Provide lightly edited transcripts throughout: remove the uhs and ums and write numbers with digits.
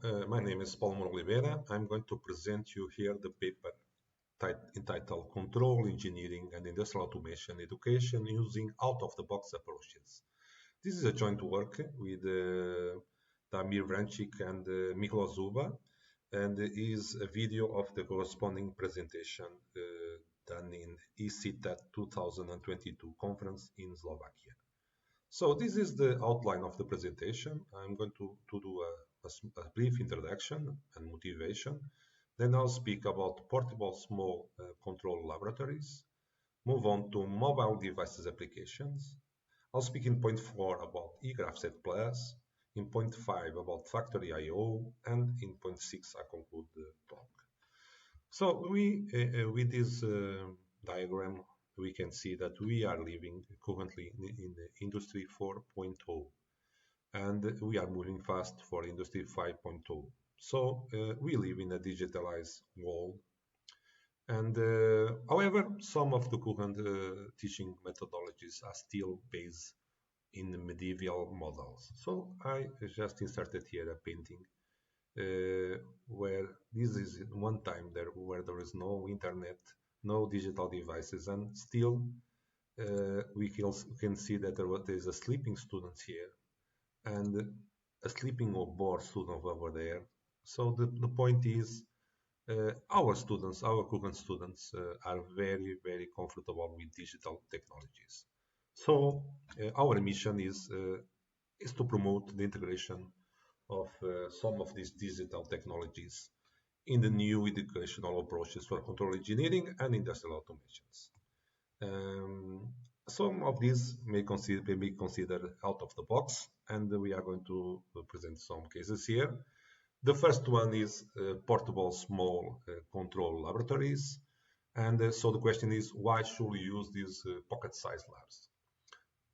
My name is Paulo Oliveira. I'm going to present you here the paper entitled Control Engineering and Industrial Automation Education Using Out-of-the-Box Approaches. This is a joint work with Damir Vrancic and Mihlo Zuba, and is a video of the corresponding presentation done in ICETA 2022 conference in Slovakia. So this is the outline of the presentation. I'm going to do a brief introduction and motivation. Then I'll speak about portable small control laboratories, move on to mobile devices applications. I'll speak in point 4 about eGraphset Plus, in point 5 about factory I/O, and in point 6 I conclude the talk. So with this diagram, we can see that we are living currently in the Industry 4.0, and we are moving fast for Industry 5.0. So we live in a digitalized world, and however, some of the current teaching methodologies are still based in the medieval models. So I just inserted here a painting where this is one time where there is no internet, no digital devices, and still we can see that there is a sleeping student here and a sleeping or bored student over there. So the point is our current students are very, very comfortable with digital technologies. So our mission is to promote the integration of some of these digital technologies in the new educational approaches for control engineering and industrial automations. Some of these may be considered out of the box, and we are going to present some cases here. The first one is portable small control laboratories. And so the question is, why should we use these pocket-sized labs?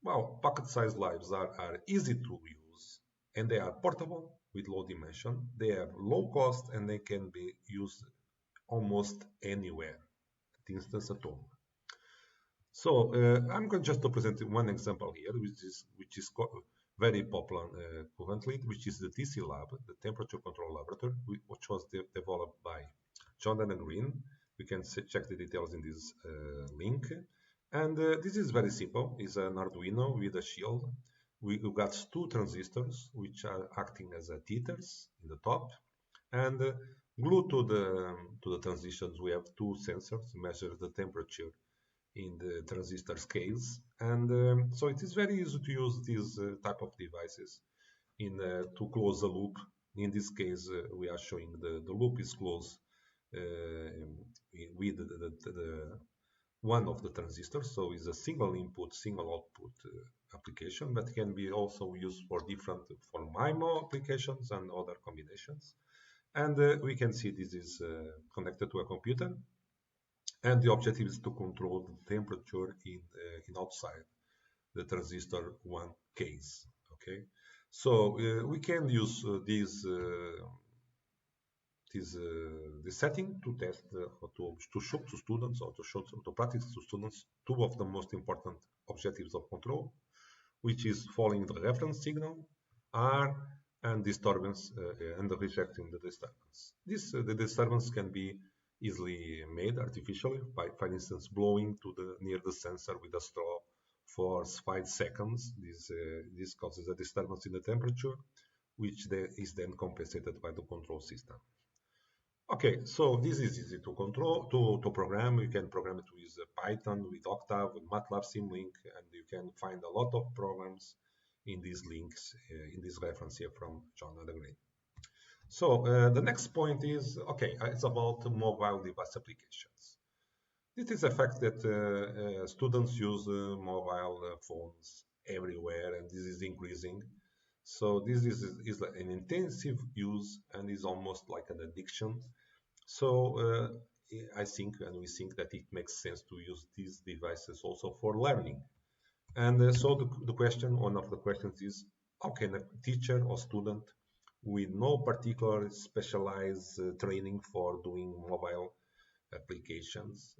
Well, pocket-sized labs are easy to use, and they are portable with low dimension. They have low cost, and they can be used almost anywhere, for instance at home. So I'm going just to present one example here, which is very popular currently, which is the TC Lab, the Temperature Control Laboratory, which was developed by Jonathan and Green. We can check the details in this link. And this is very simple. It's an Arduino with a shield. We got two transistors, which are acting as tethers in the top. And glued to the transistors, we have two sensors to measure the temperature in the transistor scales, and so it is very easy to use these type of devices to close the loop. In this case, we are showing the loop is closed with the one of the transistors, so it's a single input, single output application, but can be also used for MIMO applications and other combinations. And we can see this is connected to a computer. And the objective is to control the temperature in outside the transistor one case. Okay, so we can use this setting to test to show to students or to practice to students two of the most important objectives of control, which is following the reference signal R and disturbance and rejecting the disturbance. The disturbance can be easily made artificially by, for instance, blowing near the sensor with a straw for 5 seconds. This causes a disturbance in the temperature, which is then compensated by the control system. Okay, so this is easy to control, to program. You can program it with Python, with Octave, with MATLAB Simulink, and you can find a lot of programs in these links, in this reference here from John Green. So the next point is, okay, it's about mobile device applications. This is a fact that students use mobile phones everywhere, and this is increasing. So this is an intensive use and is almost like an addiction. So I think, and we think that it makes sense to use these devices also for learning. And so one of the questions is, how can a teacher or student with no particular specialized training for doing mobile applications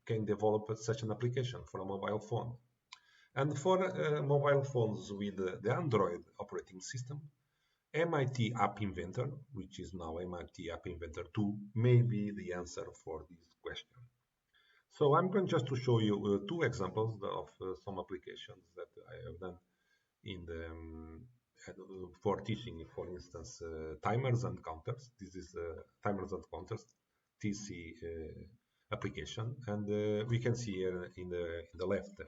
can develop such an application for a mobile phone? And for mobile phones with the Android operating system, MIT App Inventor, which is now MIT App Inventor 2, may be the answer for this question. So I'm going just to show you two examples of some applications that I have done in the for teaching, for instance, timers and counters. This is timers and counters TC application, and we can see here in the left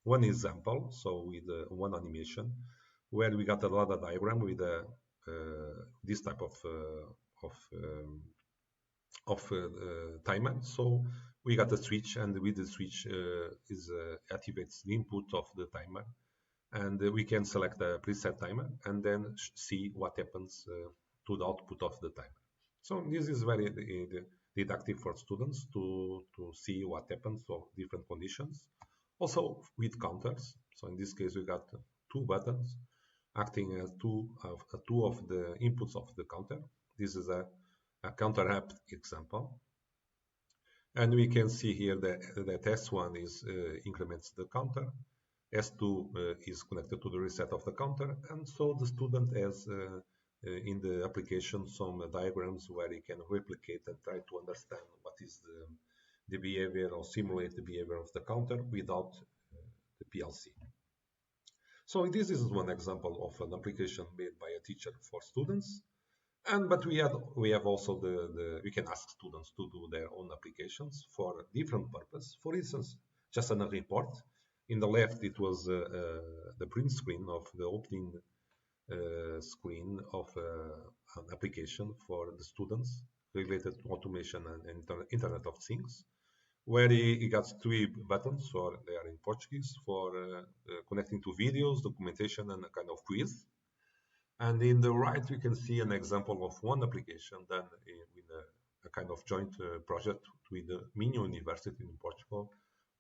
one example. So with one animation where we got a ladder diagram with this type of timer. So we got a switch, and with the switch is activates the input of the timer, and we can select a preset timer and then see what happens to the output of the timer. So this is very didactic for students to see what happens of different conditions. Also with counters. So in this case, we got two buttons acting as two of the inputs of the counter. This is a counter app example. And we can see here that S1 is increments the counter, S2 is connected to the reset of the counter, and so the student has in the application some diagrams where he can replicate and try to understand what is the behavior or simulate the behavior of the counter without the PLC. So this is one example of an application made by a teacher for students. But we have also we can ask students to do their own applications for different purpose. For instance, just a report. In the left, it was the print screen of the opening screen of an application for the students related to automation and Internet of Things, where he got three buttons, or they are in Portuguese, for connecting to videos, documentation, and a kind of quiz. And in the right, we can see an example of one application done with a kind of joint project with the Minho University in Portugal,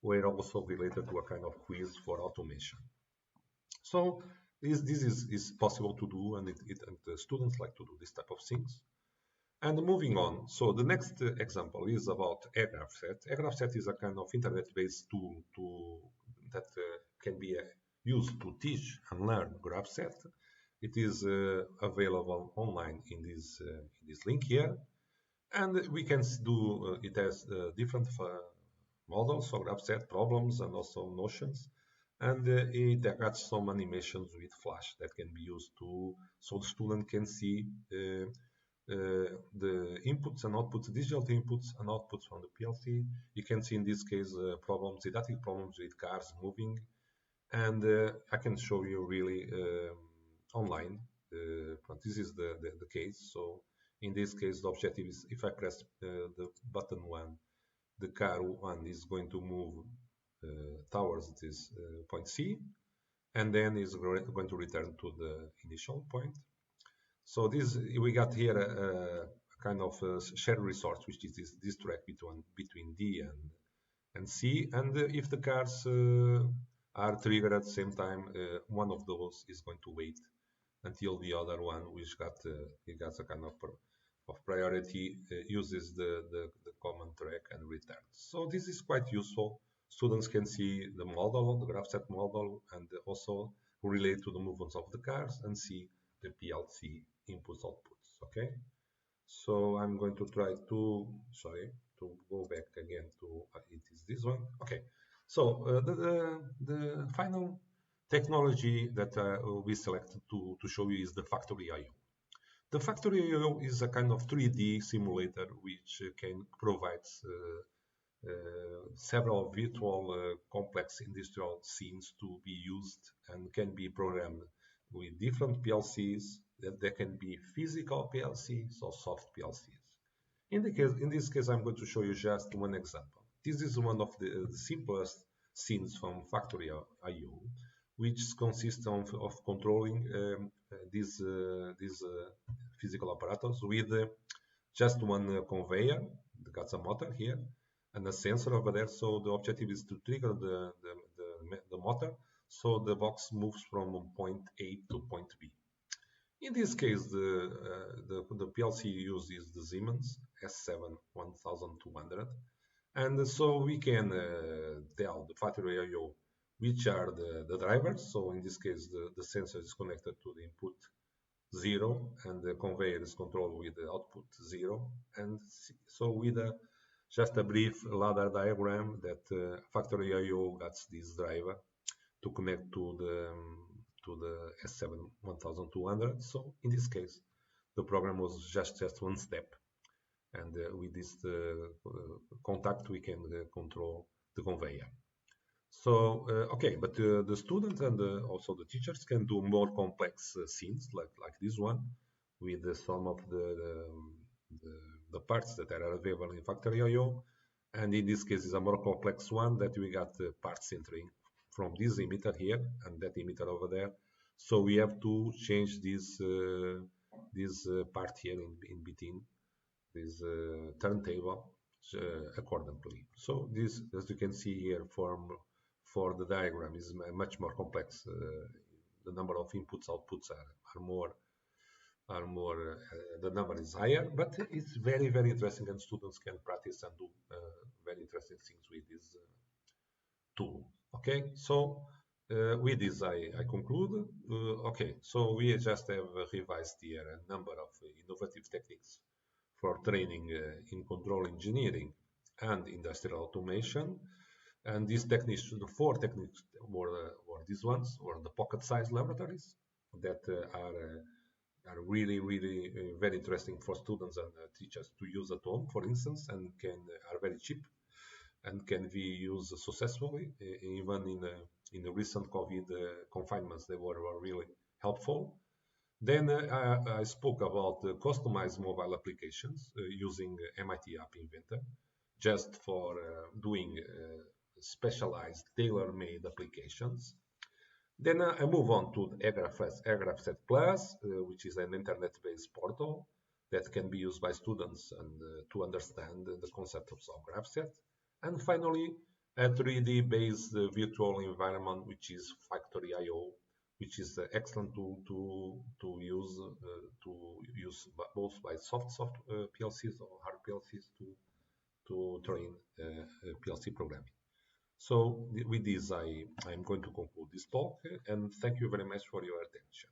where also related to a kind of quiz for automation. So this is possible to do, and and the students like to do this type of things. And moving on, so the next example is about AirGraphSet. AirGraphSet is a kind of internet-based tool that can be used to teach and learn GraphSet. It is available online in this link here, and we can do it has different models of GraphSet problems and also notions, and it has some animations with Flash that can be used to so the student can see the inputs and outputs, digital inputs and outputs from the PLC. You can see in this case problems, didactic problems with cars moving, and I can show you really online. But this is the case. So in this case, the objective is if I press the button 1, the car 1 is going to move towards this point C, and then is going to return to the initial point. So this we got here a kind of shared resource, which is this track between D and C, and if the cars are triggered at the same time, one of those is going to wait until the other one, which got a kind of priority, uses the common track and returns. So this is quite useful. Students can see the model, the GraphSet model, and also relate to the movements of the cars and see the PLC inputs outputs. Okay, so I'm going to try to go back again to it is this one. Okay, so the final technology that we selected to show you is the Factory IO. The Factory IO is a kind of 3D simulator which can provide several virtual complex industrial scenes to be used and can be programmed with different PLCs. That there can be physical PLCs or soft PLCs. In this case, I'm going to show you just one example. This is one of the simplest scenes from Factory IO, which consists of controlling these physical apparatus with just one conveyor. It got a motor here and a sensor over there. So the objective is to trigger the motor, so the box moves from point A to point B. In this case, the PLC uses the Siemens S7 1200, and so we can tell the Factory IO which are the drivers. So in this case, the sensor is connected to the input 0, and the conveyor is controlled with the output 0. And so with just a brief ladder diagram that factory IO gets this driver to connect to the S7 1200. So in this case, the program was just one step, and with this contact we can control the conveyor. So okay, but the students and also the teachers can do more complex scenes like this one with some of the, the parts that are available in factory IO, and in this case is a more complex one that we got parts entering from this emitter here and that emitter over there. So we have to change this part here in between this turntable accordingly. So this, as you can see here, for the diagram is much more complex. The number of inputs outputs are more the number is higher, but it's very interesting, and students can practice and do very interesting things with this tool. Okay, so with this I conclude. Okay, so we just have revised here a number of innovative techniques for training in control engineering and industrial automation. And these techniques, the four techniques were these ones, or the pocket-sized laboratories that are really very interesting for students and teachers to use at home, for instance, and are very cheap and can be used successfully. Even in the recent COVID confinements, they were really helpful. Then I spoke about customized mobile applications using MIT App Inventor, just for doing specialized tailor-made applications. Then I move on to AgraphSet Plus, which is an internet-based portal that can be used by students and to understand the concept of GraphSet. And finally, a 3D-based virtual environment, which is Factory IO, which is an excellent tool to use both by soft PLCs or hard PLCs to train PLC programming. So with this, I'm going to conclude this talk, and thank you very much for your attention.